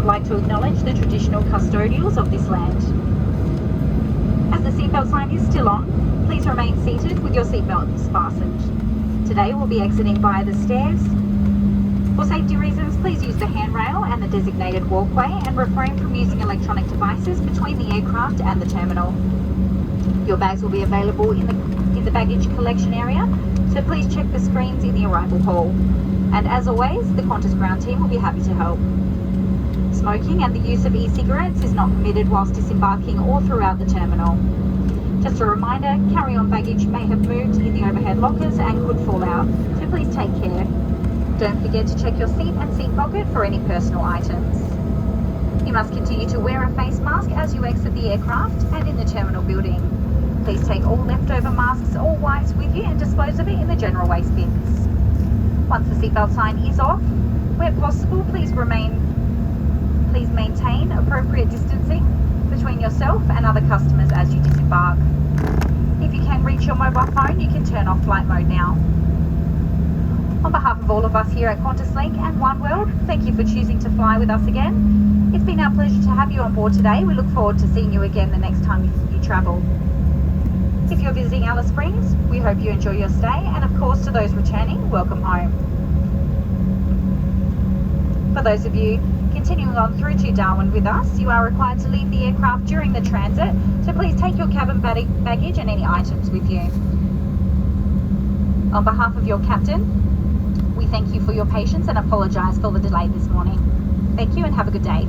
would like to acknowledge the traditional custodials of this land. As the seatbelt sign is still on, please remain seated with your seatbelts fastened. Today we'll be exiting via the stairs. For safety reasons, please use the handrail and the designated walkway and refrain from using electronic devices between the aircraft and the terminal. Your bags will be available in the baggage collection area, so please check the screens in the arrival hall. And as always, the Qantas ground team will be happy to help. Smoking and the use of e-cigarettes is not permitted whilst disembarking or throughout the terminal. Just a reminder, carry-on baggage may have moved in the overhead lockers and could fall out, so please take care. Don't forget to check your seat and seat pocket for any personal items. You must continue to wear a face mask as you exit the aircraft and in the terminal building. Please take all leftover masks or wipes with you and dispose of it in the general waste bins. Once the seatbelt sign is off, where possible, please maintain appropriate distancing between yourself and other customers as you disembark. If you can reach your mobile phone, you can turn off flight mode now. On behalf of all of us here at QANTASLink and One World, thank you for choosing to fly with us again. It's been our pleasure to have you on board today. We look forward to seeing you again the next time you travel. If you're visiting Alice Springs, we hope you enjoy your stay, and of course to those returning, welcome home. For those of you continuing on through to Darwin with us, you are required to leave the aircraft during the transit, so please take your cabin baggage and any items with you. On behalf of your captain, we thank you for your patience and apologise for the delay this morning. Thank you and have a good day.